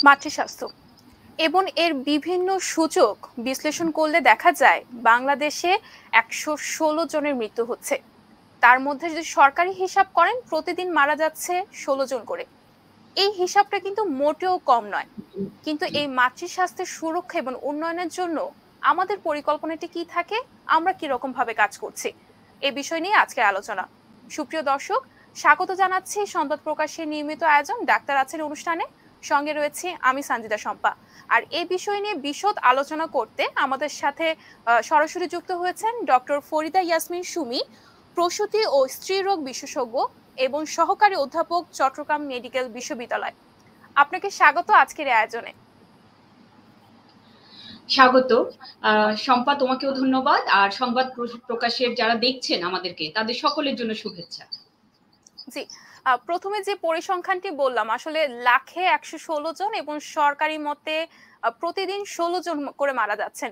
মাতৃস্বাস্থ্য এবং এর বিভিন্ন সূচক বিশ্লেষণ করলে দেখা যায় বাংলাদেশে ১১৬ জনের মৃত্যু হচ্ছে। তার মধ্যে যদি সরকারি হিসাব করেন প্রতিদিন মারা যাচ্ছে ১৬ জন করে। এই হিসাবটা কিন্তু মোটেও কম নয়। কিন্তু এই মাতৃস্বাস্থ্যের সুরক্ষা এবং উন্নয়নের জন্য আমাদের পরিকল্পনাটি কি থাকে, আমরা কি রকম ভাবে কাজ করছি, এই বিষয় নিয়ে আজকের আলোচনা। সুপ্রিয় দর্শক, স্বাগত জানাচ্ছি সংবাদ প্রকাশের নিয়মিত আয়োজন ডাক্তার আছেন অনুষ্ঠানে। সঙ্গে রয়েছে আমি সঞ্জিতা শম্পা। আর এই বিষয় নিয়ে বিশদ আলোচনা করতে আমাদের সাথে সরাসরি যুক্ত হয়েছেন ডক্টর ফরিদা ইয়াসমিন সুমি, প্রসূতি ও স্ত্রীরোগ বিশেষজ্ঞ এবং সহকারী অধ্যাপক, চট্টগ্রাম মেডিকেল বিশ্ববিদ্যালয়। আপনাকে স্বাগত আজকের আয়োজনে। স্বাগত শম্পা, তোমাকেও ধন্যবাদ। আর সংবাদ প্রকাশের যারা দেখছেন আমাদেরকে, তাদের সকলের জন্য শুভেচ্ছা। জি, প্রথমে যে পরিসংখ্যানটি বললাম, আসলে লাখে ১১৬ জন এবং সরকারি মতে প্রতিদিন ১৬ জন করে মারা যাচ্ছেন।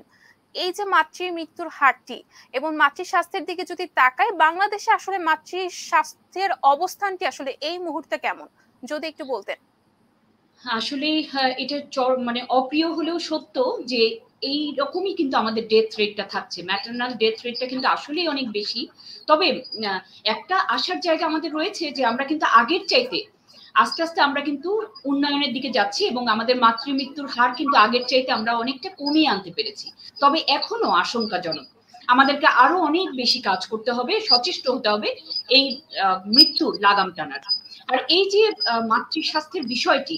এই যে মাতৃ মৃত্যুর হারটি এবং মাতৃ স্বাস্থ্যের দিকে যদি তাকাই, বাংলাদেশে আসলে মাতৃ স্বাস্থ্যের অবস্থানটি আসলে এই মুহূর্তে কেমন, যদি একটু বলতেন। আসলে এটা মানে অপ্রিয় হলেও সত্য যে এই রকমই কিন্তু আমাদের ডেথ রেটটা থাকছে। ম্যাটারনাল ডেথ রেটটা কিন্তু আসলেই অনেক বেশি। তবে একটা আশার জায়গা আমাদের রয়েছে যে আমরা কিন্তু আগের চাইতে আস্তে আস্তে আমরা কিন্তু উন্নয়নের দিকে যাচ্ছি এবং আমাদের মাতৃমৃত্যুর হার কিন্তু আগের চাইতে আমরা অনেকটা কমিয়ে আনতে পেরেছি। তবে এখনো আশঙ্কাজনক। আমাদেরকে আরো অনেক বেশি কাজ করতে হবে, সচেষ্ট হতে হবে এই মৃত্যুর লাগাম টানার। আর এই যে মাতৃস্বাস্থ্যের বিষয়টি,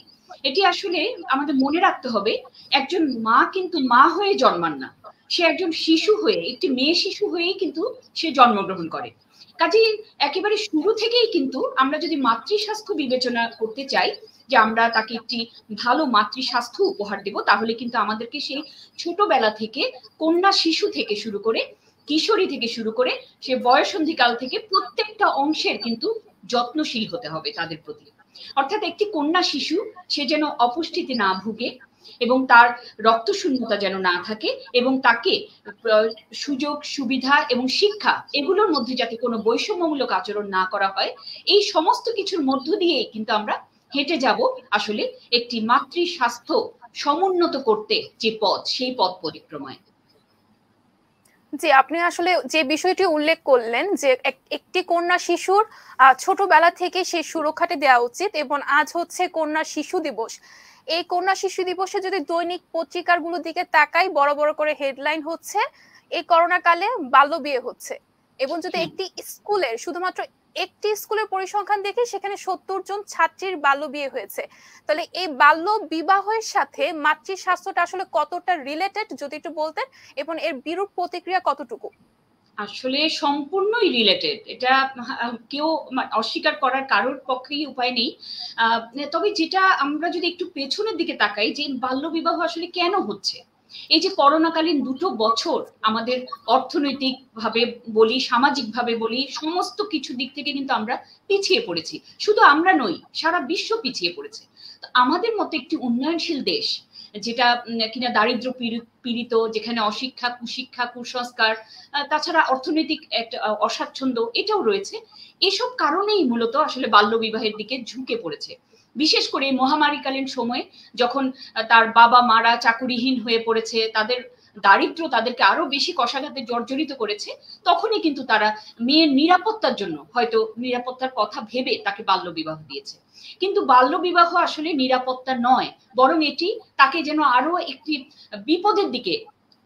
এটি আসলে আমাদের মনে রাখতে হবে, একজন মা কিন্তু মা হয়ে জন্মান না, সে একজন শিশু হয়ে, একটি মেয়ে শিশু হয়েই কিন্তু সে জন্মগ্রহণ করে। কাজেই একেবারে শুরু থেকেই কিন্তু আমরা যদি মাতৃস্বাস্থ্য বিবেচনা করতে চাই যে আমরা তাকে একটি ভালো মাতৃস্বাস্থ্য উপহার দেব, তাহলে কিন্তু আমাদেরকে সেই ছোটবেলা থেকে, কন্যা শিশু থেকে শুরু করে, কিশোরী থেকে শুরু করে, সে বয়সন্ধিকাল থেকে প্রত্যেকটা অংশের কিন্তু যত্নশীল হতে হবে তাদের প্রতি। অর্থাৎ একটি কন্যা শিশু সে যেন অপুষ্টিতে না ভুগে এবং তার রক্তশূন্যতা যেন না থাকে, এবং তাকে সুযোগ সুবিধা এবং শিক্ষা এগুলোর মধ্যে যাতে কোনো বৈষম্যমূলক আচরণ না করা হয়, এই সমস্ত কিছুর মধ্য দিয়ে কিন্তু আমরা হেঁটে যাব আসলে একটি মাতৃ স্বাস্থ্য সমুন্নত করতে যে পথ, সেই পথ পরিক্রমায়। জি, আপনি আসলে যে বিষয়টি উল্লেখ করলেন যে একটি কন্যা শিশুর ছোটবেলা থেকে সেই সুরক্ষাটি দেওয়া উচিত, এবং আজ হচ্ছে কন্যা শিশু দিবস। এই কন্যা শিশু দিবসে যদি দৈনিক পত্রিকার গুলোর দিকে তাকাই, বড় বড় করে হেডলাইন হচ্ছে এই করোনা কালে বাল্য বিয়ে হচ্ছে। এবং যদি একটি স্কুলের, শুধুমাত্র একটি স্কুলের পরিসংখ্যান দেখি, সেখানে ৭০ জন ছাত্রীর বাল্য বিয়ে হয়েছে। তাহলে এই বাল্য বিবাহের সাথে মাতৃ স্বাস্থ্যটা আসলে কতটা রিলেটেড, যদি একটু বলতেন, এবং এর বিরূপ প্রতিক্রিয়া কতটুকু? আসলে সম্পূর্ণই রিলেটেড। এটা কেউ অস্বীকার করার কারোর পক্ষেই উপায় নেই। তবে যেটা আমরা যদি একটু পেছনের দিকে তাকাই, যে বাল্যবিবাহ আসলে কেন হচ্ছে, এই যে করোনাকালীন ২ বছর আমাদের অর্থনৈতিক ভাবে বলি, সামাজিক ভাবে বলি, সমস্ত কিছু দিক থেকে কিন্তু আমরা পিছিয়ে পড়েছি। শুধু আমরা নই, সারা বিশ্ব পিছিয়ে পড়েছে। তো আমাদের মতো একটি উন্নয়নশীল দেশ, যেটা কিনা দারিদ্র পীড়িত, যেখানে অশিক্ষা, কুশিক্ষা, কুসংস্কার, তাছাড়া অর্থনৈতিক একটা অস্বাচ্ছন্দ্য এটাও রয়েছে, এসব কারণেই মূলত আসলে বাল্য বিবাহের দিকে ঝুঁকে পড়েছে। বিশেষ করে মহামারীকালীন সময়ে যখন তার বাবা মারা চাকুরিহীন হয়ে পড়েছে, তাদের দারিদ্র তাদেরকে আরো বেশি কষাঘাতে জর্জরিত করেছে, তখনই কিন্তু তারা মেয়ের নিরাপত্তার জন্য হয়তো নিরাপত্তার কথা ভেবে তাকে বাল্য বিবাহ দিয়েছে। কিন্তু বাল্য বিবাহ আসলে নিরাপত্তা নয়, বরং এটি তাকে যেন আরো একটি বিপদের দিকে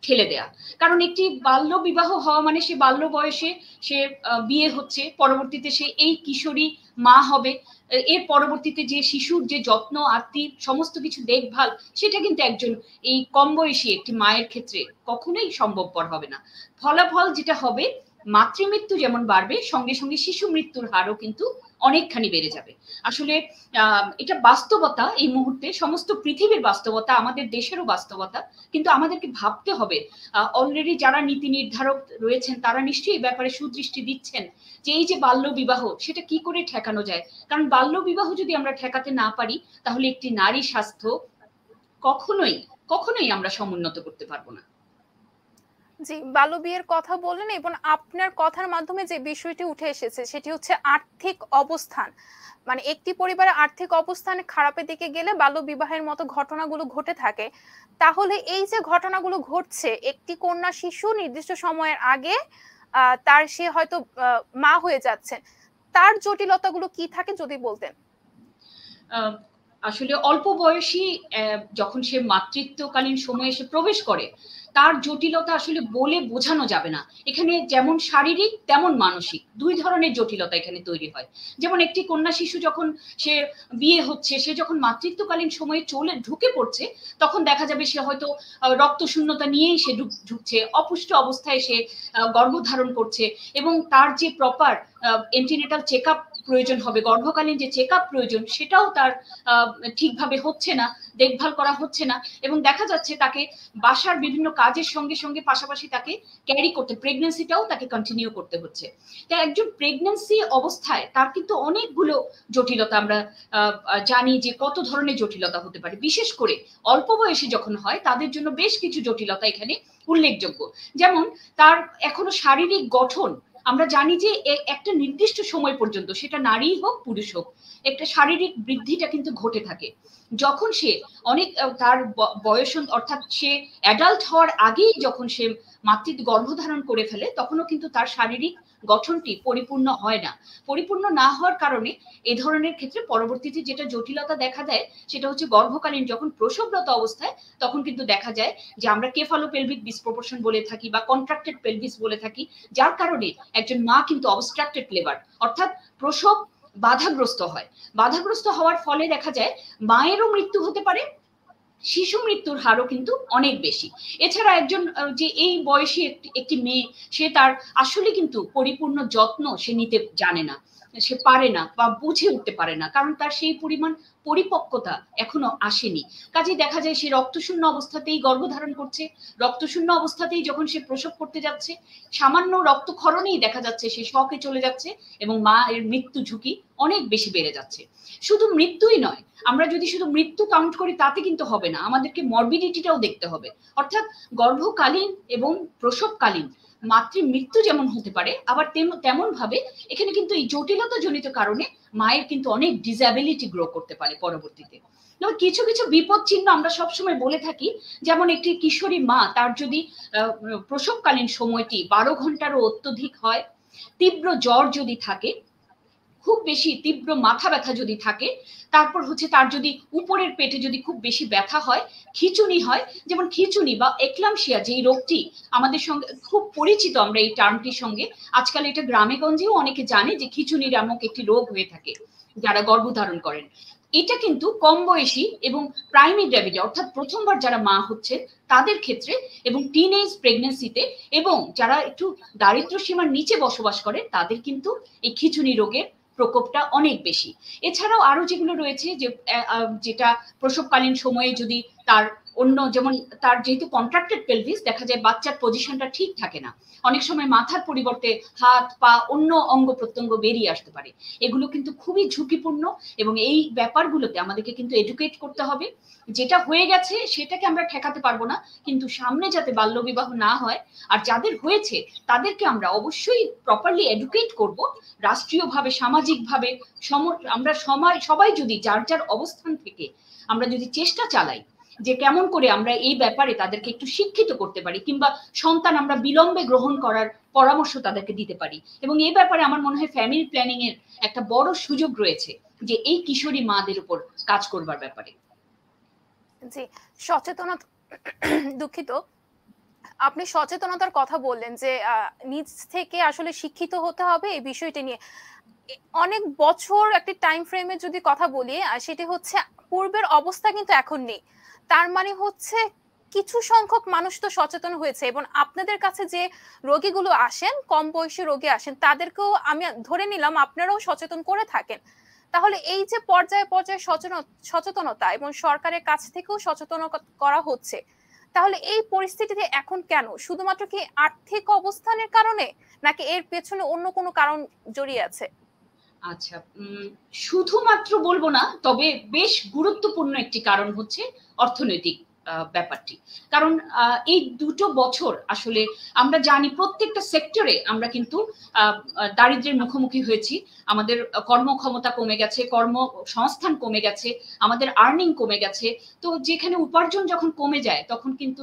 ঠেলে দেয়া। কারণ একটি বাল্য বিবাহ হওয়া মানে সে বাল্য বয়সে সে বিয়ে হচ্ছে, পরবর্তীতে সে এই কিশোরী মা হবে, এর পরবর্তীতে যে শিশুর যে যত্ন আত্তি সমস্ত কিছু দেখভাল, সেটা কিন্তু একজন এই কম বয়সী একটি মায়ের ক্ষেত্রে কখনোই সম্ভবপর হবে না। ফলাফল যেটা হবে, মাতৃমৃত্যু যেমন বাড়বে, সঙ্গে সঙ্গে শিশু মৃত্যুর হারও কিন্তু অনেকখানি বেড়ে যাবে। আসলে এটা বাস্তবতা, এই মুহূর্তে সমস্ত পৃথিবীর বাস্তবতা, আমাদের দেশেরও বাস্তবতা। কিন্তু আমাদেরকে ভাবতে হবে, অলরেডি যারা নীতি নির্ধারক রয়েছেন তারা নিশ্চয়ই এই ব্যাপারে সুদৃষ্টি দিচ্ছেন যে এই যে বাল্য বিবাহ, সেটা কি করে ঠেকানো যায়। কারণ বাল্য বিবাহ যদি আমরা ঠেকাতে না পারি, তাহলে একটি নারী স্বাস্থ্য কখনোই কখনোই আমরা সমুন্নত করতে পারবো না। জি, বাল্যবিয়ের কথা বললেন এবং আপনার কথার মাধ্যমে যে বিষয়টি উঠে এসেছে সেটি হচ্ছে আর্থিক অবস্থান। মানে একটি পরিবারের আর্থিক অবস্থান খারাপের দিকে গেলে বাল্যবিবাহের মতো ঘটনাগুলো ঘটে থাকে। তাহলে এই যে ঘটনাগুলো ঘটছে, একটি কন্যা শিশু নির্দিষ্ট সময়ের আগে তার সে হয়তো মা হয়ে যাচ্ছেন। তার জটিলতাগুলো কি থাকে যদি বলতেন? আহ, আসলে অল্প বয়সী যখন সে মাতৃত্বকালীন সময়ে এসে প্রবেশ করে, তার জটিলতা আসলে বলে বোঝানো যাবে না। এখানে যেমন শারীরিক তেমন মানসিক দুই ধরনের জটিলতা এখানে তৈরি হয়। যেমন একটি কন্যা শিশু যখন সে বিয়ে হচ্ছে, সে যখন মাতৃত্বকালীন সময়ে ঢুকে পড়ছে, তখন দেখা যাবে সে হয়তো রক্ত শূন্যতা নিয়েই সে ঢুকছে, অপুষ্ট অবস্থায় সে গর্ভধারণ করছে, এবং তার যে প্রপার এন্টিনেটাল চেক আপ প্রয়োজন হবে, গর্ভকালীন যে চেক আপ প্রয়োজন, সেটাও তার ঠিকভাবে হচ্ছে না, দেখভাল করা হচ্ছে না। এবং দেখা যাচ্ছে তাকে বাসার বিভিন্ন কাজের সঙ্গে সঙ্গে পাশাপাশি তাকে ক্যারি করতে, প্রেগনেন্সিটাও তাকে কন্টিনিউ করতে হচ্ছে। তাই একজন প্রেগনেন্সি অবস্থায় তার কিন্তু অনেকগুলো জটিলতা আমরা জানি যে কত ধরনের জটিলতা হতে পারে। বিশেষ করে অল্প বয়সে যখন হয় তাদের জন্য বেশ কিছু জটিলতা এখানে উল্লেখযোগ্য। যেমন তার এখনো শারীরিক গঠন, আমরা জানি যে একটা নির্দিষ্ট সময় পর্যন্ত, সেটা নারী হোক পুরুষ হোক, একটা শারীরিক বৃদ্ধিটা কিন্তু ঘটে থাকে। যখন সে অনেক তার বয়স, অর্থাৎ সে অ্যাডাল্ট হওয়ার আগেই যখন সে মাতৃত্ব গর্ভধারণ করে ফেলে, তখনও কিন্তু তার শারীরিক গঠনটি পরিপূর্ণ হয় না। পরিপূর্ণ না হওয়ার কারণে এ ধরনের ক্ষেত্রে পরবর্তীতে যেটা জটিলতা দেখা দেয়, সেটা হচ্ছে গর্ভকালীন যখন প্রসবরত অবস্থায়, তখন কিন্তু দেখা যায় যে আমরা কেফালোপেলভিক ডিসপ্রপোর্শন বলে থাকি বা কন্ট্রাক্টেড পেলভিস বলে থাকি, যার কারণে একজন মা কিন্তু অবস্ট্রাক্টেড লেবার, অর্থাৎ প্রসব বাধাগ্রস্ত হয়। বাধাগ্রস্ত হওয়ার ফলে দেখা যায় মায়েরও মৃত্যু হতে পারে, শিশু মৃত্যুর হারও কিন্তু অনেক বেশি। এছাড়া একজন যে এই বয়সী একটি মেয়ে, সে তার আসলে কিন্তু পরিপূর্ণ যত্ন সে নিতে জানে না, সে পারে না বা বুঝে উঠতে পারে না, কারণ তার সেই পরিমাণ পরিপক্কতা এখনো আসেনি। কাজে দেখা যায় সে রক্তশূন্য অবস্থাতেই গর্ভধারণ করছে, রক্তশূন্য অবস্থাতেই যখন সে প্রসব করতে যাচ্ছে, সামান্য রক্তক্ষরণেই দেখা যাচ্ছে সে শকে চলে যাচ্ছে, এবং মা এর মৃত্যু ঝুঁকি অনেক বেশি বেড়ে যাচ্ছে। শুধু মৃত্যুই নয়, আমরা যদি শুধু মৃত্যু কাউন্ট করি তাতে কিন্তু হবে না, আমাদেরকে মরবিডিটিটাও দেখতে হবে। অর্থাৎ গর্ভকালীন এবং প্রসবকালীন মাতৃ মৃত্যু যেমন হতে পারে, আবার তেমন ভাবে এখানে কিন্তু এই জটিলতা জনিত কারণে মায়ের কিন্তু অনেক ডিসএবিলিটি গ্রো করতে পারে পরবর্তীতে। কিছু কিছু বিপদ চিহ্ন আমরা সবসময় বলে থাকি, যেমন একটি কিশোরী মা, তার যদি প্রসবকালীন সময়টি 12 ঘন্টারও অত্যধিক হয়, তীব্র জ্বর যদি থাকে, খুব বেশি তীব্র মাথা ব্যথা যদি থাকে, তারপর হচ্ছে তার যদি উপরের পেটে যদি খুব বেশি ব্যথা হয়, খিঁচুনি হয়, যেমন খিঁচুনি বা এক্লামশিয়া যেই রোগটি আমাদের সঙ্গে খুব পরিচিত, আমরা এই টার্মটির সঙ্গে আজকাল এটা গ্রামে গঞ্জেও অনেকে জানে যে খিঁচুনি নামক একটি রোগ হয়ে থাকে যারা গর্ভধারণ করেন। এটা কিন্তু কম বয়সী এবং প্রাইমারি গ্র্যাভিটি, অর্থাৎ প্রথমবার যারা মা হচ্ছে তাদের ক্ষেত্রে, এবং টিনেজ প্রেগনেন্সিতে, এবং যারা একটু দারিদ্র্য সীমার নিচে বসবাস করে, তাদের কিন্তু এই খিঁচুনি রোগের প্রকোপটা অনেক বেশি। এছাড়াও আরো যেগুলো রয়েছে, যে যেটা প্রসবকালীন সময়ে যদি তার অন্য, যেমন তার যেহেতু কন্ট্রাক্টেড পেলভিস, দেখা যায় বাচ্চার পজিশনটা ঠিক থাকে না, অনেক সময় মাথার পরিবর্তে হাত পা অন্য অঙ্গ প্রত্যঙ্গ বেরিয়ে আসতে পারে। এগুলো কিন্তু খুবই ঝুঁকিপূর্ণ, এবং এই ব্যাপারগুলোতে আমাদেরকে কিন্তু এডুকেট করতে হবে। যেটা হয়ে গেছে সেটাকে আমরা ঠেকাতে পারবো না, কিন্তু সামনে যাতে বাল্যবিবাহ না হয়, আর যাদের হয়েছে তাদেরকে আমরা অবশ্যই প্রপারলি এডুকেট করব, রাষ্ট্রীয়ভাবে, সামাজিকভাবে। আমরা সবাই যদি যার যার অবস্থান থেকে আমরা যদি চেষ্টা চালাই যে কেমন করে আমরা এই ব্যাপারে তাদেরকে একটু শিক্ষিত করতে পারি, কিংবা সন্তান আমরা বিলম্বে গ্রহণ করার পরামর্শ তাদেরকে দিতে পারি। এবং এই ব্যাপারে আমার মনে হয় ফ্যামিলি প্ল্যানিং এর একটা বড় সুযোগ রয়েছে, যে এই কিশোরী মাদের উপর কাজ করবার ব্যাপারে। জি, সচেতনতা দুঃখিত। আপনি সচেতনতার কথা বললেন যে নিজ থেকে আসলে শিক্ষিত হতে হবে এই বিষয়টা নিয়ে। অনেক বছর একটি টাইম ফ্রেমে যদি কথা বলি, সেটি হচ্ছে পূর্বের অবস্থা কিন্তু এখন নেই। তার মানে হচ্ছে কিছু সংখ্যক মানুষ তো সচেতন হয়েছে, এবং আপনাদের কাছে যে রোগীগুলো আসেন, কম বয়সী রোগী আসেন, তাদেরকেও আমি ধরে নিলাম আপনারাও সচেতন করে থাকেন। তাহলে এই যে পর্যায়ে পর্যায়ে সচেতনতা এবং সরকারের কাছ থেকেও সচেতন করা হচ্ছে, তাহলে এই পরিস্থিতিতে এখন কেন? শুধুমাত্র কি আর্থিক অবস্থানের কারণে, নাকি এর পেছনে অন্য কোনো কারণ জড়িয়ে আছে? আচ্ছা, শুধুমাত্র বলবো না, তবে বেশ গুরুত্বপূর্ণ একটি কারণ হচ্ছে অর্থনৈতিক ব্যাপারটি। কারণ এই 2 বছর আসলে আমরা জানি প্রত্যেকটা সেক্টরে আমরা কিন্তু দারিদ্র্যের মুখোমুখি হয়েছি। আমাদের কর্মক্ষমতা কমে গেছে, কর্মসংস্থান কমে গেছে, আমাদের আর্নিং কমে গেছে। তো যেখানে উপার্জন যখন কমে যায় তখন কিন্তু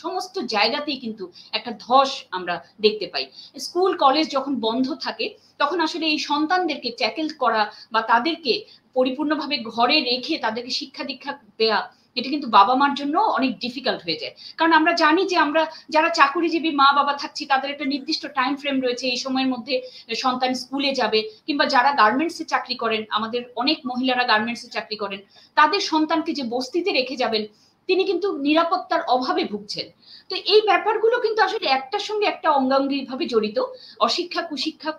সমস্ত জায়গাতেই কিন্তু একটা ধস আমরা দেখতে পাই। স্কুল কলেজ যখন বন্ধ থাকে তখন আসলে এই সন্তানদেরকে ট্যাকেল করা বা তাদেরকে পরিপূর্ণভাবে ঘরে রেখে তাদেরকে শিক্ষা দীক্ষা দেয়া, এটা কিন্তু বাবা মার জন্য অনেক ডিফিকাল্ট হয়ে যায়। কারণ আমরা জানি যে আমরা যারা চাকুরিজীবী মা বাবা থাকছি তাদের একটা নির্দিষ্ট টাইম ফ্রেম রয়েছে, এই সময়ের মধ্যে সন্তান স্কুলে যাবে। কিংবা যারা গার্মেন্টসে চাকরি করেন, আমাদের অনেক মহিলারা গার্মেন্টসে চাকরি করেন, তাদের সন্তানকে যে বস্তিতে রেখে যাবেন তিনি কিন্তু নিরাপত্তার অভাবে ভুগছেন। তো এই ব্যাপারগুলো কিন্তু আসলে একটার সঙ্গে একটা অঙ্গাঙ্গি ভাবে জড়িত। অশিক্ষা, কুশিক্ষা,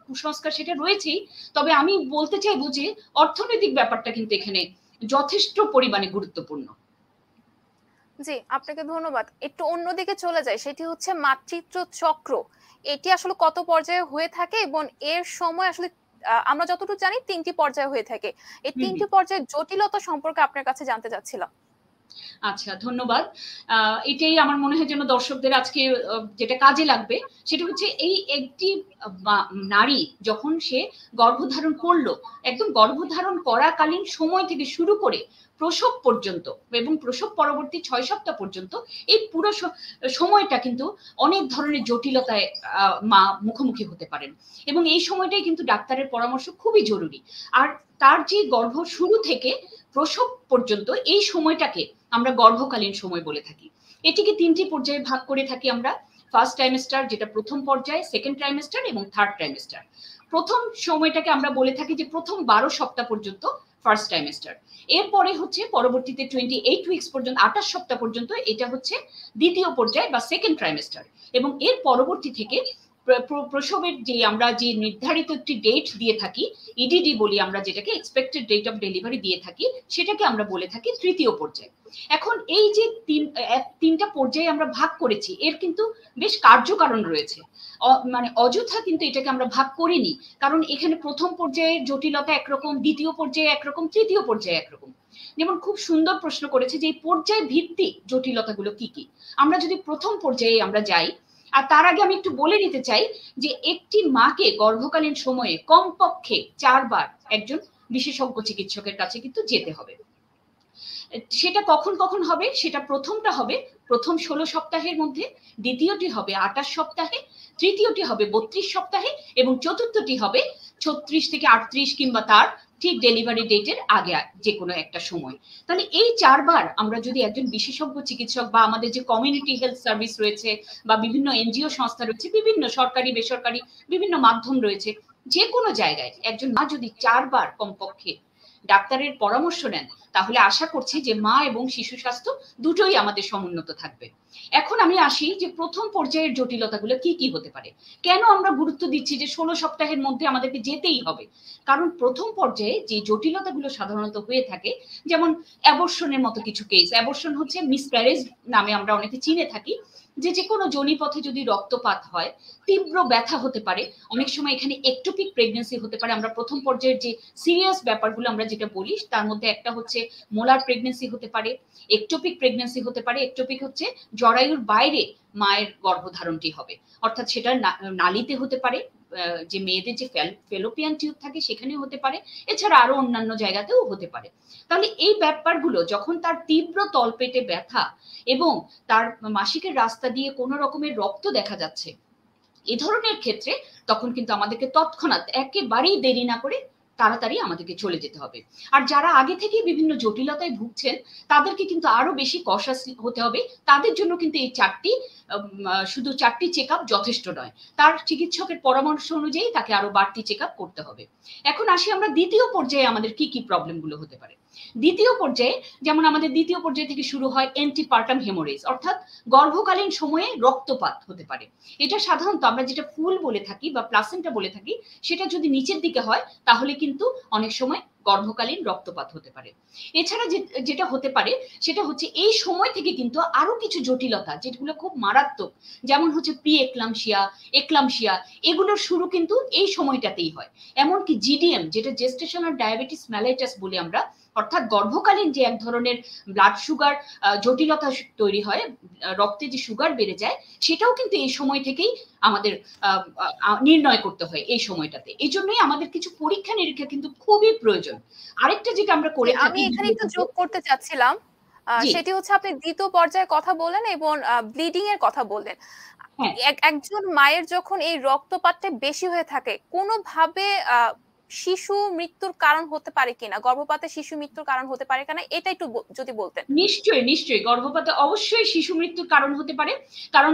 কুসংস্কার সেটা রয়েছেই। তবে আমি বলতে চাইবো যে অর্থনৈতিক ব্যাপারটা কিন্তু এখানে যথেষ্ট পরিমাণে গুরুত্বপূর্ণ। জি, আপনাকে ধন্যবাদ। একটু অন্যদিকে চলে যায়, সেটি হচ্ছে মাতৃত্ব চক্র। এটি আসলে কত পর্যায়ে হয়ে থাকে এবং এর সময় আসলে আমরা যতটুকু জানি 3টি পর্যায়ে হয়ে থাকে। এই 3টি পর্যায়ের জটিলতা সম্পর্কে আপনার কাছে জানতে চাচ্ছিলাম। আচ্ছা, ধন্যবাদ। এটাই আমার মনে হয় যেন দর্শকদের আজকে যেটা কাজে লাগবে সেটা হচ্ছে এই একটি নারী যখন সে গর্ভধারণ করলো, একদম গর্ভধারণ করাকালীন সময় থেকে শুরু করে প্রসব পর্যন্ত এবং প্রসব পরবর্তী 6 সপ্তাহ পর্যন্ত এই পুরো সময়টা কিন্তু অনেক ধরনের জটিলতায় মা মুখোমুখি হতে পারেন। এবং এই সময়টাই কিন্তু ডাক্তারের পরামর্শ খুবই জরুরি। আর তার যে গর্ভ শুরু থেকে প্রসব পর্যন্ত এই সময়টাকে আমরা গর্ভকালীন সময় বলে থাকি। এটিকে 3টি পর্যায়ে ভাগ করে থাকি আমরা। ফার্স্ট ট্রাইমেস্টার, যেটা প্রথম পর্যায়, সেকেন্ড ট্রাইমেস্টার এবং থার্ড ট্রাইমেস্টার। প্রথম সময়টাকে আমরা বলে থাকি যে প্রথম 12 সপ্তাহ পর্যন্ত ফার্স্ট ট্রাইমেস্টার। এরপরে হচ্ছে পরবর্তীতে 28 উইকস পর্যন্ত, 28 সপ্তাহ পর্যন্ত, এটা হচ্ছে দ্বিতীয় পর্যায় বা সেকেন্ড ট্রাইমেস্টার। এবং এর পরবর্তী থেকে প্রসবের যে আমরা যে নির্ধারিত একটি ডেট দিয়ে থাকি, ইডিডি বলি আমরা, যেটাকে এক্সপেক্টেড ডেট অফ ডেলিভারি দিয়ে থাকি, সেটাকে আমরা বলে থাকি তৃতীয় পর্যায়। এখন এই যে 3টা পর্যায়ে আমরা ভাগ করেছি, এর কিন্তু বেশ কার্যকারণ রয়েছে। মানে অযথা কিন্তু এটাকে আমরা ভাগ করিনি, কারণ এখানে প্রথম পর্যায়ের জটিলতা একরকম, দ্বিতীয় পর্যায়ে একরকম, তৃতীয় পর্যায়ে একরকম। যেমন খুব সুন্দর প্রশ্ন করেছে যে এই পর্যায় ভিত্তিক জটিলতাগুলো কি কি। আমরা যদি প্রথম পর্যায়ে আমরা যাই, আর তার আগে আমি একটু বলে নিতে চাই যে একটি মাকে গর্ভকালীন সময়ে কমপক্ষে 4 বার একজন বিশেষজ্ঞ চিকিৎসকের কাছে কিন্তু যেতে হবে। সেটা কখন কখন হবে, সেটা প্রথমটা হবে প্রথম 16 সপ্তাহের মধ্যে, দ্বিতীয়টি হবে 28 সপ্তাহে, তৃতীয়টি হবে 32 সপ্তাহে এবং চতুর্থটি হবে 36 থেকে 38 কিংবা তার ঠিক ডেলিভারি ডেটের আগে যে কোনো একটা সময়। তাহলে এই 4 বার আমরা যদি একজন বিশেষজ্ঞ চিকিৎসক বা আমাদের যে কমিউনিটি হেলথ সার্ভিস রয়েছে বা বিভিন্ন এনজিও সংস্থা রয়েছে, বিভিন্ন সরকারি বেসরকারি বিভিন্ন মাধ্যম রয়েছে, যে কোনো জায়গায় একজন মা যদি 4 বার কমপক্ষে ডাক্তারের পরামর্শ নেন, তাহলে আশা করছি যে মা এবং শিশু স্বাস্থ্য দুটোই আমাদের সমুন্নত থাকবে। এখন আমি আসি যে প্রথম পর্যায়ের জটিলতাগুলো কি কি হতে পারে। কেন আমরা গুরুত্ব দিচ্ছি যে 16 সপ্তাহের মধ্যে আমাদেরকে যেতেই হবে? কারণ প্রথম পর্যায়ে যে জটিলতাগুলো সাধারণত হয়ে থাকে, যেমন অ্যাবর্শনের মতো কিছু কেস। অ্যাবর্শন হচ্ছে মিসক্যারেজ নামে আমরা অনেকে চিনে থাকি, যে কোনো যোনিপথে যদি রক্তপাত হয়, তীব্র ব্যথা হতে পারে, অনেক সময় এখানে একটোপিক প্রেগন্যান্সি হতে পারে। আমরা প্রথম পর্যায়ের যে সিরিয়াস ব্যাপারগুলো আমরা যেটা বলি তার মধ্যে একটা হচ্ছে মোলার প্রেগন্যান্সি হতে পারে, একটোপিক প্রেগন্যান্সি হতে পারে। একটোপিক হচ্ছে জরায়ুর বাইরে মায়ের গর্ভধারণটি হবে, অর্থাৎ সেটা নালীতে হতে পারে, যে মেয়েদের যে ফেলোপিয়ান টিউব থাকে সেখানে হতে পারে, এছাড়া আরো অন্যান্য জায়গাতেও হতে পারে। তাহলে এই ব্যাপারগুলো যখন তার তীব্র তলপেটে ব্যথা এবং তার মাসিকের রাস্তা দিয়ে কোনো রকমের রক্ত দেখা যাচ্ছে, এ ধরনের ক্ষেত্রে তখন কিন্তু আমাদেরকে তৎক্ষণাৎ একেবারেই দেরি না করে তাড়াতাড়ি আমাদেরকে চলে যেতে হবে। আর যারা আগে থেকে বিভিন্ন জটিলতায় ভুগছেন তাদেরকে কিন্তু আরো বেশি কশাস হতে হবে। তাদের জন্য কিন্তু এই শুধু 4টি চেক আপ যথেষ্ট নয়, তার চিকিৎসকের পরামর্শ অনুযায়ী তাকে আরো বাড়তি চেক আপ করতে হবে। এখন আসি আমরা দ্বিতীয় পর্যায়ে আমাদের কি কি প্রবলেমগুলো হতে পারে। দ্বিতীয় পর্যায়ে যেমন আমাদের দ্বিতীয় পর্যায় থেকে শুরু হয় অ্যান্টিপার্টাম হেমোরেজ, অর্থাৎ গর্ভকালীন সময়ে রক্তপাত হতে পারে। এটা সাধারণত আমরা যেটা ফুল বলে থাকি বা প্লাসেন্টা বলে থাকি, সেটা যদি নিচের দিকে হয় তাহলে কিন্তু অনেক সময় গর্ভকালীন রক্তপাত হতে পারে। এছাড়া যেটা হতে পারে সেটা হচ্ছে এই সময় থেকে কিন্তু আরো কিছু জটিলতা যেগুলো খুব মারাত্মক, যেমন হচ্ছে প্রি এক্লামশিয়া, এক্লামশিয়া, এগুলোর শুরু কিন্তু এই সময়টাতেই হয়। এমনকি জিডিএম, যেটা জেস্টেশনাল ডায়াবেটিস মেলাইটাস বলি আমরা, অর্থাৎ গর্ভকালীন যে এক ধরনের ব্লাড সুগার জটিলতা তৈরি হয়, রক্তে যে সুগার বেড়ে যায়, সেটাও কিন্তু এই সময় থেকেই আমাদের নির্ণয় করতে হয় এই সময়টাতে। এই জন্যই আমাদের কিছু পরীক্ষা নিরীক্ষা কিন্তু খুবই প্রয়োজন। আরেকটা যেটা আমরা করে আমি থাকি, এখানে একটু যোগ করতে চাচ্ছিলাম, সেটি হচ্ছে আপনি দ্বিতীয় পর্যায়ের কথা বললেন এবং ব্লিডিং এর কথা বললেন। হ্যাঁ, একজন মায়ের যখন এই রক্তপাতটা বেশি হয়ে থাকে, কোনোভাবে শিশু মৃত্যুর কারণ হতে পারে কিনা, গর্ভপাতে শিশু মৃত্যুর কারণ হতে পারে কিনা, এটা একটু যদি বলতেন। নিশ্চয়ই নিশ্চয়ই গর্ভপাতে অবশ্যই শিশু মৃত্যুর কারণ হতে পারে। কারণ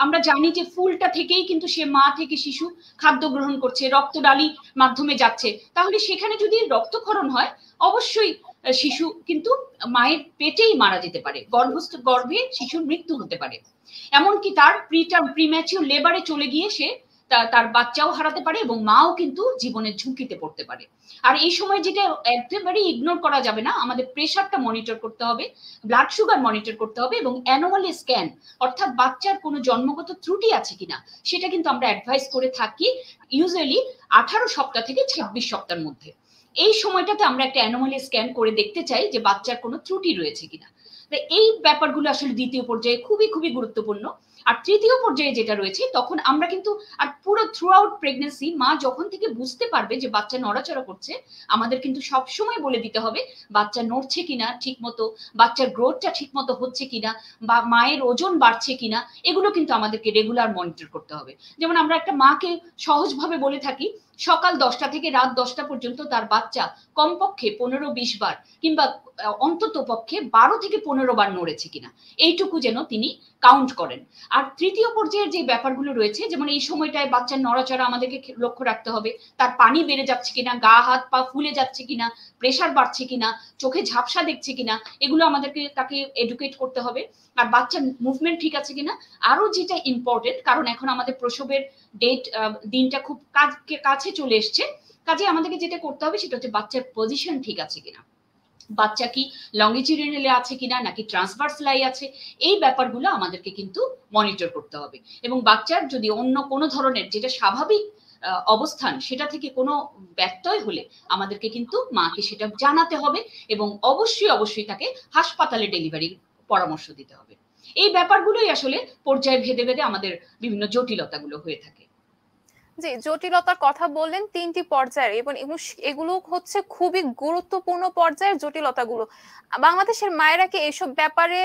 আমরা জানি যে ফুলটা থেকেই কিন্তু সে মা থেকে শিশু খাদ্য গ্রহণ করছে, রক্তনালী মাধ্যমে যাচ্ছে। তাহলে সেখানে যদি রক্তক্ষরণ হয়, অবশ্যই শিশু কিন্তু মায়ের পেটেই মারা যেতে পারে, গর্ভস্থ গর্ভে শিশুর মৃত্যু হতে পারে। এমনকি তার প্রিম্যাচিউর লেবারে চলে গিয়ে সে তার বাচ্চাও হারাতে পারে এবং মাও কিন্তু জীবনের ঝুঁকিতে পড়তে পারে। আর এই সময় যেটা একেবারেই ইগনোর করা যাবে না, আমাদের প্রেশারটা মনিটর করতে হবে, ব্লাড সুগার মনিটর করতে হবে, এবং অ্যানোমালি স্ক্যান, অর্থাৎ বাচ্চার কোনো জন্মগত ত্রুটি আছে কিনা সেটা কিন্তু আমরা অ্যাডভাইস করে থাকি ইউজুয়ালি 18 সপ্তাহ থেকে 26 সপ্তাহের মধ্যে। এই সময়টাতে আমরা একটা অ্যানোমালি স্ক্যান করে দেখতে চাই যে বাচ্চার কোনো ত্রুটি রয়েছে কিনা। এই ব্যাপারগুলো আসলে দ্বিতীয় পর্যায়ে খুবই খুবই গুরুত্বপূর্ণ। আর তৃতীয় পর্যায়ে যেটা রয়েছে, তখন আমরা কিন্তু আর পুরো থ্রু আউট প্রেগনেন্সি মা যখন থেকে বুঝতে পারবে যে বাচ্চা নড়াচড়া করছে, আমাদের কিন্তু সবসময় বলে দিতে হবে বাচ্চা নড়ছে কিনা ঠিক মতো, বাচ্চার গ্রোথটা ঠিক মতো হচ্ছে কিনা, বা মায়ের ওজন বাড়ছে কিনা, এগুলো কিন্তু আমাদেরকে রেগুলার মনিটর করতে হবে। যেমন আমরা একটা মাকে সহজভাবে বলে থাকি, সকাল 10টা থেকে রাত 10টা পর্যন্ত তার বাচ্চা কমপক্ষে 15-20 বার কিংবা অন্তত পক্ষে 12 থেকে 15 বার নড়েছে কিনা, এইটুকু যেন তিনি কাউন্ট করেন। আর তৃতীয় পর্যায়ের যে ব্যাপারগুলো রয়েছে, যেমন এই সময়টায় বাচ্চার নড়াচড়া আমাদেরকে লক্ষ্য রাখতে হবে, তার পানি বেড়ে যাচ্ছে কিনা, গা হাত পা ফুলে যাচ্ছে কিনা, প্রেশার বাড়ছে কিনা, চোখে ঝাপসা দেখছে কিনা, এগুলো আমাদেরকে তাকে এডুকেট করতে হবে। আর বাচ্চার মুভমেন্ট ঠিক আছে কিনা। আরো যেটা ইম্পর্টেন্ট, কারণ এখন আমাদের প্রসবের দিনটা খুব কাছে চলে এসছে, কাজে আমাদেরকে যেটা করতে হবে সেটা হচ্ছে বাচ্চার পজিশন ঠিক আছে কিনা, বাচ্চা কি লংগিটিউডিনালি আছে কিনা নাকি ট্রান্সভার্সলাই আছে, এই ব্যাপারগুলো আমাদেরকে কিন্তু মনিটর করতে হবে। এবং বাচ্চার যদি অন্য কোনো ধরনের যেটা স্বাভাবিক অবস্থান সেটা থেকে কোনো ব্যত্যয় হলে আমাদেরকে কিন্তু মাকে সেটা জানাতে হবে, এবং অবশ্যই অবশ্যই তাকে হাসপাতালে ডেলিভারির পরামর্শ দিতে হবে। এই ব্যাপারগুলোই আসলে পর্যায়ে ভেদে ভেদে আমাদের বিভিন্ন জটিলতাগুলো হয়ে থাকে। জি, জটিলতার কথা বললেন 3টি পর্যায়ের, এবং এগুলো হচ্ছে খুবই গুরুত্বপূর্ণ পর্যায়ের জটিলতাগুলো। বাংলাদেশের মায়েরা কি এসব ব্যাপারে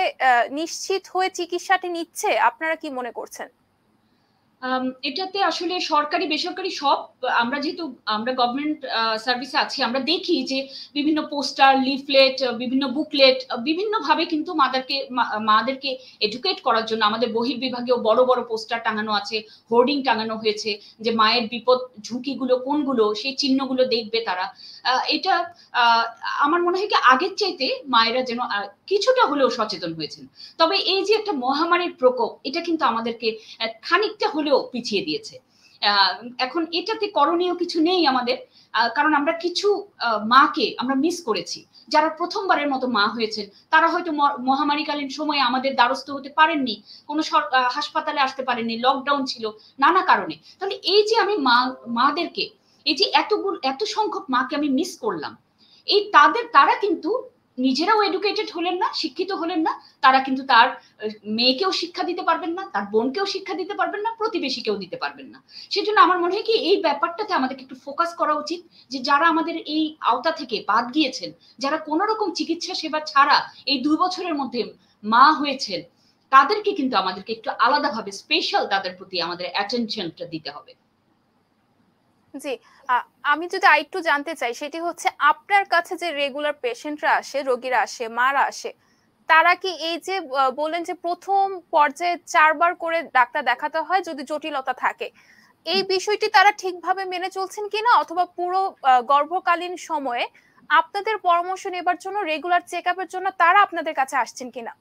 নিশ্চিত হয়ে চিকিৎসাটি নিচ্ছে? আপনারা কি মনে করছেন? এটাতে আসলে সরকারি বেসরকারি সব, আমরা যেহেতু আমরা গভর্নমেন্ট সার্ভিসে আছি, আমরা দেখি যে বিভিন্ন পোস্টার, লিফলেট, বিভিন্ন বুকলেট, বিভিন্ন ভাবে কিন্তু মাদেরকে এডুকেট করার জন্য আমাদের বহির্বিভাগেও বড় বড় পোস্টার টাঙানো আছে, হোর্ডিং টাঙানো হয়েছে যে মায়ের বিপদ ঝুঁকিগুলো কোনগুলো, সেই চিহ্নগুলো দেখবে তারা। এটা আমার মনে হয় কি আগের চাইতে মায়েরা যেন কিছুটা হলেও সচেতন হয়েছেন। তবে এই যে একটা মহামারীর প্রকোপ, এটা কিন্তু আমাদেরকে খানিকটা হলেও পিছিয়ে দিয়েছে। এখন এটাতে করণীয় কিছু নেই আমাদের, কারণ আমরা কিছু মাকে আমরা মিস করেছি, যারা প্রথমবারের মতো মা হয়েছেন, তারা হয়তো মহামারীকালীন সময়ে আমাদের দ্বারস্থ হতে পারেননি, কোনো হাসপাতালে আসতে পারেননি, লকডাউন ছিল, নানা কারণে। তাহলে এই যে আমি মাদেরকে, এই যে এত সংখ্যক মাকে আমি মিস করলাম, এই তারা কিন্তু নিজেরাও এডুকেটেড হলেন না, শিক্ষিত হলেন না, তারা কিন্তু তার মেয়েকেও শিক্ষা দিতে পারবেন না, তার বোনকেও শিক্ষা দিতে পারবেন না, প্রতিবেশীকেও দিতে পারবেন না। সেজন্য আমার মনে হয় কি এই ব্যাপারটাতে আমাদেরকে একটু ফোকাস করা উচিত, যে যারা আমাদের এই আওতা থেকে বাদ গিয়েছেন, যারা কোনো রকম চিকিৎসা সেবা ছাড়া এই 2 বছরের মধ্যে মা হয়েছেন, তাদেরকে কিন্তু আমাদেরকে একটু আলাদাভাবে স্পেশাল তাদের প্রতি আমাদের অ্যাটেনশনটা দিতে হবে। জি, আমি যদি আরেকটু জানতে চাই, সেটি হচ্ছে আপনার কাছে যে রেগুলার পেশেন্টরা আসে, রোগীরা আসে, মারা আসে, তারা কি এই যে বললেন যে প্রথম পর্যায়ে 4 বার করে ডাক্তার দেখাতে হয় যদি জটিলতা থাকে, এই বিষয়টি তারা ঠিকভাবে মেনে চলছেন কিনা, অথবা পুরো গর্ভকালীন সময়ে আপনাদের পরামর্শ নেবার জন্য রেগুলার চেকআপের জন্য তারা আপনাদের কাছে আসছেন কিনা?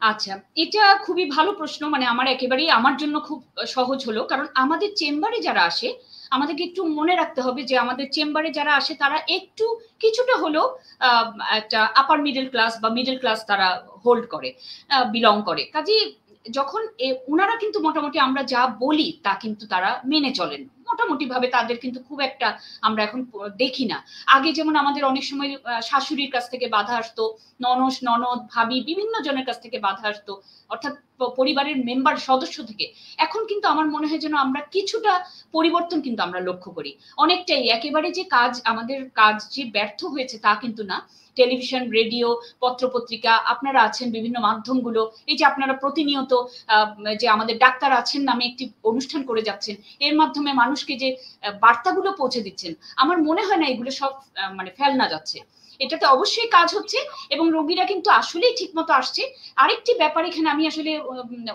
আচ্ছা, এটা খুবই ভালো প্রশ্ন। মানে আমার একেবারেই আমার জন্য খুব সহজ হলো। কারণ আমাদের চেম্বারে যারা আসে, আমাদেরকে একটু মনে রাখতে হবে যে আমাদের চেম্বারে যারা আসে তারা একটু কিছুটা হলেও আ একটা আপার মিডল ক্লাস বা মিডল ক্লাস তারা হোল্ড করে, বিলং করে। কাজেই যখন উনারা কিন্তু মোটামুটি আমরা যা বলি তা কিন্তু তারা মেনে চলেন। মোটামুটিভাবে তাদের কিন্তু খুব একটা আমরা এখন দেখি না। আগে যেমন আমাদের অনেক সময় শাশুড়ির কাছ থেকে বাধা আসতো, ননস, ননদ, ভাবি বিভিন্ন জনের কাছ থেকে বাধা আসতো, অর্থাৎ পরিবারের মেম্বার সদস্য থেকে। এখন কিন্তু আমার মনে হয় যেন আমরা কিছুটা পরিবর্তন কিন্তু আমরা লক্ষ্য করি। অনেকটাই একেবারে যে কাজ আমাদের কাজ যে ব্যর্থ হয়েছে তা কিন্তু না। টেলিভিশন, রেডিও, পত্রপত্রিকা, আপনারা আছেন বিভিন্ন মাধ্যমগুলো, এই যে আপনারা প্রতিনিয়ত যে আমাদের ডাক্তার আছেন নামে একটি অনুষ্ঠান করে যাচ্ছেন, এর মাধ্যমে মানুষকে যে বার্তাগুলো পৌঁছে দিচ্ছেন, আমার মনে হয় না এগুলো সব মানে ফেলনা যাচ্ছে। এটাতে অবশ্যই কাজ হচ্ছে এবং রোগীরা কিন্তু আসলেই ঠিক মতো আসছে। আরেকটি ব্যাপার এখানে আমি আসলে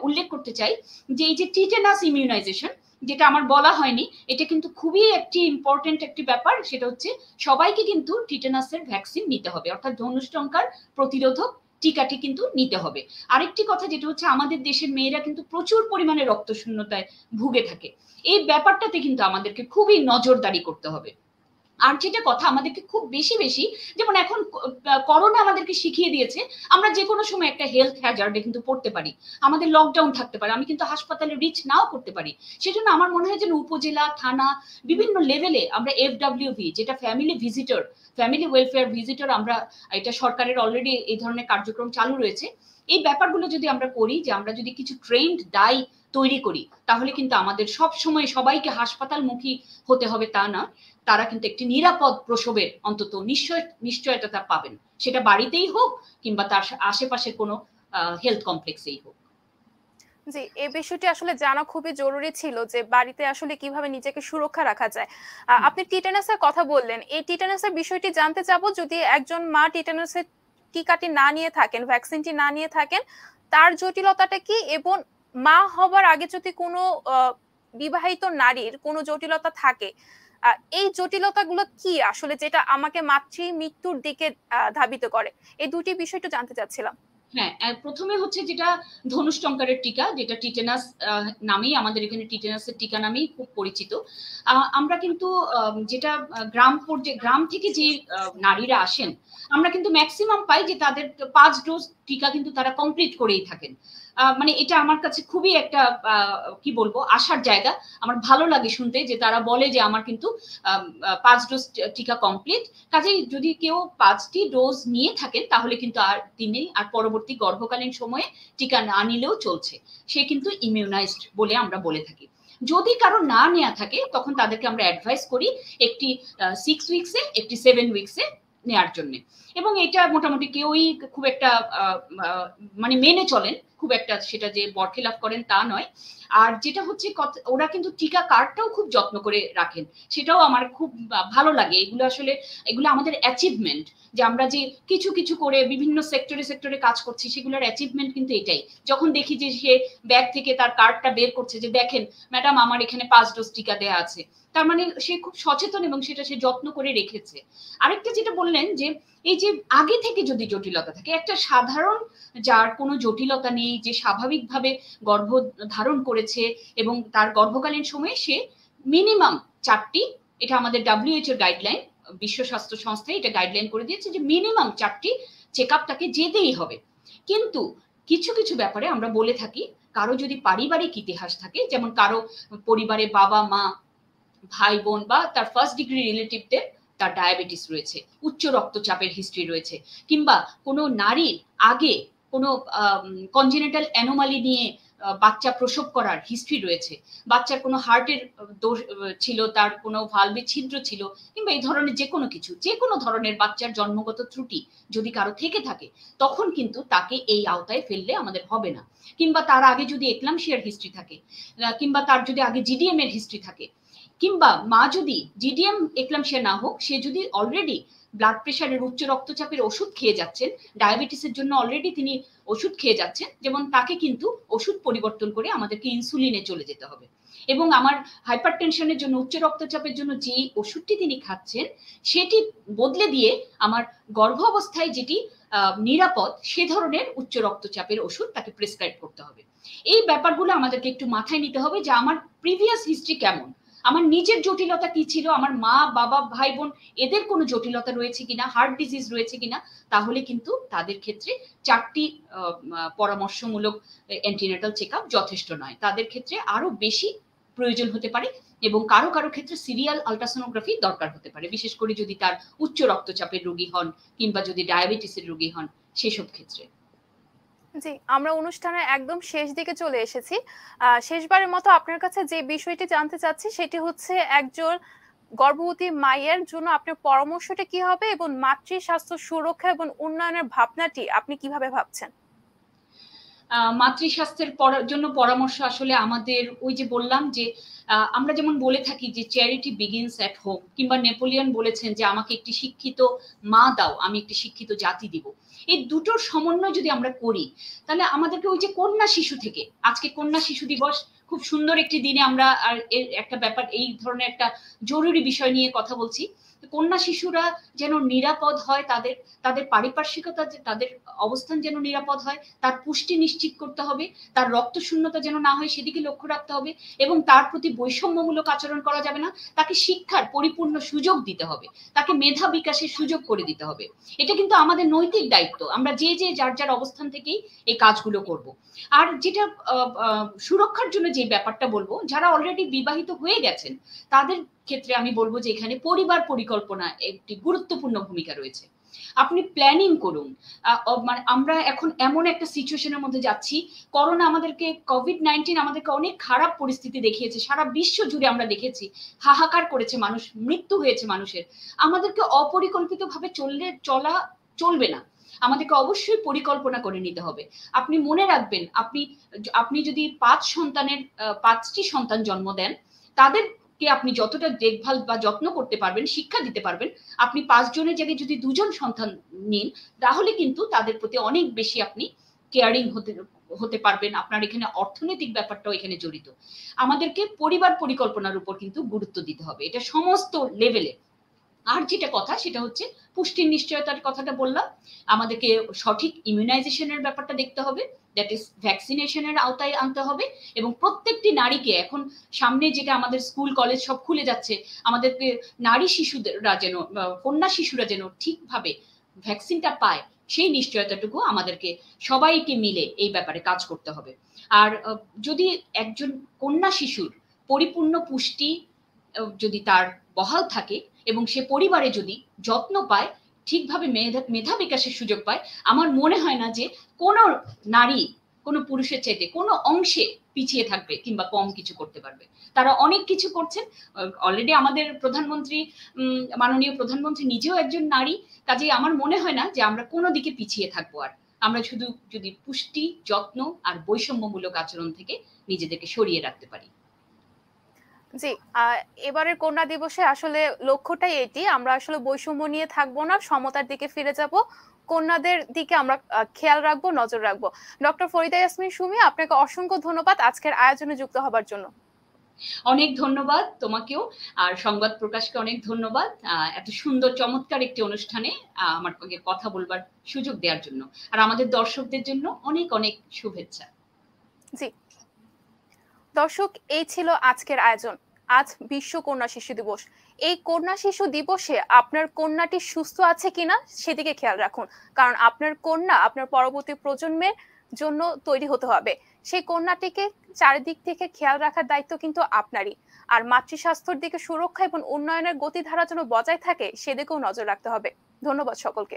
উল্লেখ করতে চাই যে এই যে টিটেনাস ইমিউনাইজেশন, যেটা আমার বলা হয়নি, এটা কিন্তু খুবই একটি ইম্পর্টেন্ট একটি ব্যাপার। সেটা হচ্ছে সবাইকে কিন্তু টিটেনাসের ভ্যাকসিন নিতে হবে, অর্থাৎ ধনুষ্টঙ্কার প্রতিরোধক টিকাটি কিন্তু নিতে হবে। আরেকটি কথা যেটা হচ্ছে আমাদের দেশের মেয়েরা কিন্তু প্রচুর পরিমাণে রক্ত শূন্যতায় ভুগে থাকে। এই ব্যাপারটাতে কিন্তু আমাদেরকে খুবই নজরদারি করতে হবে। আর যেটা কথা আমাদেরকে খুব বেশি বেশি, যেমন এখন করোনা আমাদেরকে শিখিয়ে দিয়েছে আমরা যে কোনো সময় একটা হেলথ হ্যাজার্ডে কিন্তু পড়তে পারি, আমাদের লকডাউন থাকতে পারে, আমি কিন্তু হাসপাতালে রিচ নাও করতে পারি। সেজন্য আমার মনে হয় যেন উপজেলা, থানা, বিভিন্ন লেভেলে আমরা FWV, যেটা family visitor, family welfare visitor, আমরা এটা সরকারের অলরেডি এই ধরনের কার্যক্রম চালু রয়েছে। এই ব্যাপারগুলো যদি আমরা করি, যে আমরা যদি কিছু ট্রেন্ড দায় তৈরি করি, তাহলে কিন্তু আমাদের সব সময় সবাইকে হাসপাতালমুখী হতে হবে তা না। তারা কিন্তু একটি নিরাপদ প্রসবের অন্তত নিশ্চয়তা পাবেন, সেটা বাড়িতেই হোক কিংবা তার আশেপাশের কোনো হেলথ কমপ্লেক্সেই হোক। জি, এই বিষয়টি আসলে জানা খুবই জরুরি ছিল যে বাড়িতে আসলে কিভাবে নিজেকে সুরক্ষা রাখা যায়। আপনি টিটেনাসের কথা বললেন। এই টিটেনাসের বিষয়টি জানতে চাবো, যদি একজন মা টিটেনাসের টিকাটি না নিয়ে থাকেন, ভ্যাকসিনটি না নিয়ে থাকেন, তার জটিলতাটা কি, এবং মা হবার আগে যদি কোনো বিবাহিত নারীর কোনো জটিলতা থাকে, এই জটিলতাগুলো কি আসলে, যেটা আমাকে মাতৃ মৃত্যুর দিকে ধাবিত করে? এই দুটি বিষয় একটু জানতে চাচ্ছিলাম। হ্যাঁ, প্রথমে হচ্ছে যেটা ধনুষ্টঙ্কারের টিকা, যেটা টিটেনাস নামেই আমাদের এখানে টিটেনাসের টিকা নামেই খুব পরিচিত। আমরা কিন্তু যেটা গ্রাম থেকে যে নারীরা আসেন, আমরা কিন্তু ম্যাক্সিমাম পাই যে তাদের 5 ডোজ টিকা কিন্তু তারা কমপ্লিট করেই থাকেন। মানে এটা আমার কাছে খুবই একটা কি বলবো আশার জায়গা। আমার ভালো লাগে শুনতে যে তারা বলে যে আমার কিন্তু 5 ডোজ টিকা কমপ্লিট। কাজেই যদি কেউ 5টি ডোজ নিয়ে থাকেন তাহলে কিন্তু আর তিনি আর পরবর্তী গর্ভকালীন সময়ে টিকা না নিলেও চলছে, সে কিন্তু ইমিউনাইজড বলে আমরা বলে থাকি। যদি কারো না নেওয়া থাকে তখন তাদেরকে আমরা অ্যাডভাইস করি একটি 6 উইকসে, একটি 7 উইকসে নেওয়ার জন্য। এবং এটা মোটামুটি কেউই খুব একটা মানে মেনে চলেন, খুব একটা সেটা যে বরখেলাপ করেন তা নয়। আর যেটা হচ্ছে ওরা কিন্তু টিকা কার্ডটাও খুব যত্ন করে রাখেন, সেটাও আমার খুব ভালো লাগে। এগুলো আসলে এগুলো আমাদের অ্যাচিভমেন্ট, যে আমরা যে কিছু কিছু করে বিভিন্ন সেক্টরে সেক্টরে কাজ করছি, সেগুলোর অ্যাচিভমেন্ট কিন্তু এটাই। যখন দেখি যে সে ব্যাগ থেকে তার কার্ডটা বের করছে যে দেখেন ম্যাডাম আমার এখানে 5 ডোজ টিকা দেয়া আছে, তার মানে সে খুব সচেতন এবং সেটা সে যত্ন করে রেখেছে। আরেকটা যেটা বললেন যে এই যে আগে থেকে যদি জটিলতা থাকে, একটা সাধারণ যার কোনো জটিলতা নেই, যে স্বাভাবিকভাবে গর্ভ ধারণ করেছে এবং তার গর্ভকালীন সময়ে সে মিনিমাম 4টি, এটা আমাদের WHO এর গাইডলাইন, বিশ্ব স্বাস্থ্য সংস্থা এটা গাইডলাইন করে দিয়েছে যে মিনিমাম 4টি চেক আপ তাকে যেতেই হবে। কিন্তু কিছু কিছু ব্যাপারে আমরা বলে থাকি, কারো যদি পারিবারিক ইতিহাস থাকে, যেমন কারো পরিবারে বাবা মা ভাই বোন বা তার ফার্স্ট ডিগ্রি রিলেটিভদের তার ডায়াবেটিস রয়েছে, উচ্চ রক্তচাপের হিস্ট্রি রয়েছে, কিংবা কোনো নারীর আগে কোনো কনজেনিটাল অ্যানোমালি নিয়ে বাচ্চা প্রসব করার হিস্ট্রি রয়েছে, বাচ্চার কোনো হার্টের দোষ ছিল, তার কোনো ভালভে ছিদ্র ছিল, কিংবা এই ধরনের যে কোনো কিছু, যে কোনো ধরনের বাচ্চার জন্মগত ত্রুটি যদি কারো থেকে থাকে, তখন কিন্তু তাকে এই আওতায় ফেললে আমাদের হবে না। কিংবা তার আগে যদি এক্লামশিয়ার হিস্ট্রি থাকে, কিংবা তার যদি আগে জিডিএম এর হিস্ট্রি থাকে, কিংবা মা যদি জিডিএম এক্লামশিয়া না হোক, সে যদি অলরেডি ব্লাড প্রেশারের উচ্চ রক্তচাপের ওষুধ খেয়ে যাচ্ছেন, ডায়াবেটিসের জন্য অলরেডি তিনি ওষুধ খেয়ে যাচ্ছেন, যেমন তাকে কিন্তু ওষুধ পরিবর্তন করে আমাদেরকে ইনসুলিনে চলে যেতে হবে। এবং আমার হাইপারটেনশনের জন্য, উচ্চ রক্তচাপের জন্য যে ওষুধটি তিনি খাচ্ছেন, সেটি বদলে দিয়ে আমার গর্ভ অবস্থায় যেটি নিরাপদ সে ধরনের উচ্চ রক্তচাপের ওষুধ তাকে প্রেসক্রাইব করতে হবে। এই ব্যাপারগুলো আমাদেরকে একটু মাথায় নিতে হবে যে আমার প্রিভিয়াস হিস্ট্রি কেমন, আমার নিজের জটিলতা কি ছিল, আমার মা বাবা ভাই বোন এদের কোনো জটিলতা রয়েছে কিনা, হার্ট ডিজিজ রয়েছে কিনা, তাহলে কিন্তু তাদের ক্ষেত্রে 4টি পরামর্শমূলক অ্যান্টিনেটাল চেকআপ যথেষ্ট নয়, তাদের ক্ষেত্রে আরো বেশি প্রয়োজন হতে পারে এবং কারো কারো ক্ষেত্রে সিরিয়াল আলট্রাসোনোগ্রাফি দরকার হতে পারে, বিশেষ করে যদি তার উচ্চ রক্তচাপের রোগী হন কিংবা যদি ডায়াবেটিসের রোগী হন সেসব ক্ষেত্রে। জি, আমরা অনুষ্ঠানের একদম শেষ দিকে চলে এসেছি। শেষবারের মতো আপনার কাছে যে বিষয়টি জানতে চাচ্ছি সেটি হচ্ছে একজন গর্ভবতী মায়ের জন্য আপনার পরামর্শটা কি হবে এবং মাতৃ স্বাস্থ্য সুরক্ষা এবং উন্নয়নের ভাবনাটি আপনি কিভাবে ভাবছেন? মাতৃস্বাস্থ্যের জন্য পরামর্শ আসলে আমাদের ওই যে বললাম যে আমরা যেমন বলে থাকি যে চ্যারিটি বিগিনস অ্যাট হোম, কিংবা নেপোলিয়ন বলেছেন যে আমাকে একটি শিক্ষিত মা দাও, আমি একটি শিক্ষিত জাতি দিব। এই দুটোর সমন্বয় যদি আমরা করি তাহলে আমাদেরকে ওই যে কন্যা শিশু থেকে, আজকে কন্যা শিশু দিবস, খুব সুন্দর একটি দিনে আমরা আর এর একটা ব্যাপার, এই ধরনের একটা জরুরি বিষয় নিয়ে কথা বলছি। কন্যা শিশুরা যেন নিরাপদ হয়, তাদের তাদের পারিপার্শ্বিকতা, তাদের অবস্থান যেন নিরাপদ হয়, তার পুষ্টি নিশ্চিত করতে হবে, তার রক্ত শূন্যতা যেন না হয় সেদিকে লক্ষ্য রাখতে হবে এবং তার প্রতি বৈষম্যমূলক আচরণ করা যাবে না, তাকে শিক্ষার পরিপূর্ণ সুযোগ দিতে হবে, তাকে মেধা বিকাশের সুযোগ করে দিতে হবে। এটা কিন্তু আমাদের নৈতিক দায়িত্ব, আমরা যে যে যার যার অবস্থান থেকেই এই কাজগুলো করব। আর যেটা সুরক্ষার জন্য যে ব্যাপারটা বলবো, যারা অলরেডি বিবাহিত হয়ে গেছেন তাদের ক্ষেত্রে আমি বলবো যে এখানে পরিবার পরিকল্পনা একটি গুরুত্বপূর্ণ ভূমিকা রয়েছে। আপনি প্ল্যানিং করুন। মানে আমরা এখন এমন একটা সিচুয়েশনের মধ্যে যাচ্ছি, করোনা আমাদেরকে, কোভিড-19 আমাদেরকে অনেক খারাপ পরিস্থিতি দেখিয়েছে, সারা বিশ্ব জুড়ে আমরা দেখেছি, হাহাকার করেছে মানুষ, মৃত্যু হয়েছে মানুষের। আমাদেরকে অপরিকল্পিতভাবে চলা চলবে না, আমাদেরকে অবশ্যই পরিকল্পনা করে নিতে হবে। আপনি মনে রাখবেন, আপনি যদি 5টি সন্তান জন্ম দেন, তাদেরকে আপনি যতটা দেখভাল বা যত্ন করতে পারবেন, শিক্ষা দিতে পারবেন, আপনি 5 জনের জায়গায় যদি 2 জন সন্তান নিন তাহলে কিন্তু তাদের প্রতি অনেক বেশি আপনি কেয়ারিং হতে পারবেন। আপনার এখানে অর্থনৈতিক ব্যাপারটাও এখানে জড়িত। আমাদেরকে পরিবার পরিকল্পনার উপর কিন্তু গুরুত্ব দিতে হবে, এটা সমস্ত লেভেলে। আর যেটা কথা সেটা হচ্ছে পুষ্টির নিশ্চয়তার কথাটা বললাম, আমাদেরকে সঠিক ইমিউনাইজেশনের ব্যাপারটা দেখতে হবে, দ্যাট ইজ ভ্যাকসিনেশনের আওতায় আনতে হবে এবং প্রত্যেকটি নারীকে, এখন সামনে যেটা আমাদের স্কুল কলেজ সব খুলে যাচ্ছে, আমাদেরকে নারী শিশুরা যেন, কন্যা শিশুরা যেন ঠিকভাবে ভ্যাকসিনটা পায় সেই নিশ্চয়তাটুকু আমাদেরকে সবাইকে মিলে এই ব্যাপারে কাজ করতে হবে। আর যদি একজন কন্যা শিশুর পরিপূর্ণ পুষ্টি যদি তার বহাল থাকে এবং সে পরিবারে যদি যত্ন পায়, ঠিকভাবে মেধা বিকাশের সুযোগ পায়, আমার মনে হয় না যে কোনো নারী কোনো পুরুষের চাইতে কোনো অংশে পিছিয়ে থাকবে কিংবা কম কিছু করতে পারবে। তারা অনেক কিছু করছেন অলরেডি। আমাদের প্রধানমন্ত্রী, মাননীয় প্রধানমন্ত্রী নিজেও একজন নারী, কাজেই আমার মনে হয় না যে আমরা কোনো দিকে পিছিয়ে থাকবো। আর আমরা শুধু যদি পুষ্টি, যত্ন আর বৈষম্যমূলক আচরণ থেকে নিজেদেরকে সরিয়ে রাখতে পারি। জি, এবারের কন্যা দিবসে আসলে লক্ষ্যটাই এটি, আমরা আসলে বৈষম্য নিয়ে থাকবো না, সমতার দিকে ফিরে যাব, কন্যাদের দিকে আমরা খেয়াল রাখবো, নজর রাখবো। ডক্টর ফরিদা ইয়াসমিন সুমি, আপনাকে অসংখ্য ধন্যবাদ আজকের আয়োজনে যুক্ত হবার জন্য। অনেক ধন্যবাদ তোমাকেও, আর সংবাদ প্রকাশকে অনেক ধন্যবাদ এত সুন্দর চমৎকার একটি অনুষ্ঠানে আমার সঙ্গে কথা বলবার সুযোগ দেওয়ার জন্য, আর আমাদের দর্শকদের জন্য অনেক অনেক শুভেচ্ছা। জি দর্শক, এই ছিল আজকের আয়োজন। আজ বিশ্ব কন্যা শিশু দিবস। এই কন্যা শিশু দিবসে আপনার কন্যাটি সুস্থ আছে কিনা সেদিকে খেয়াল রাখুন, কারণ আপনার কন্যা আপনার পরবর্তী প্রজন্মের জন্য তৈরি হতে হবে। সেই কন্যাটিকে চারিদিক থেকে খেয়াল রাখার দায়িত্ব কিন্তু আপনারই। আর মাতৃস্বাস্থ্যের দিকে সুরক্ষা এবং উন্নয়নের গতিধারা যেন বজায় থাকে সেদিকেও নজর রাখতে হবে। ধন্যবাদ সকলকে।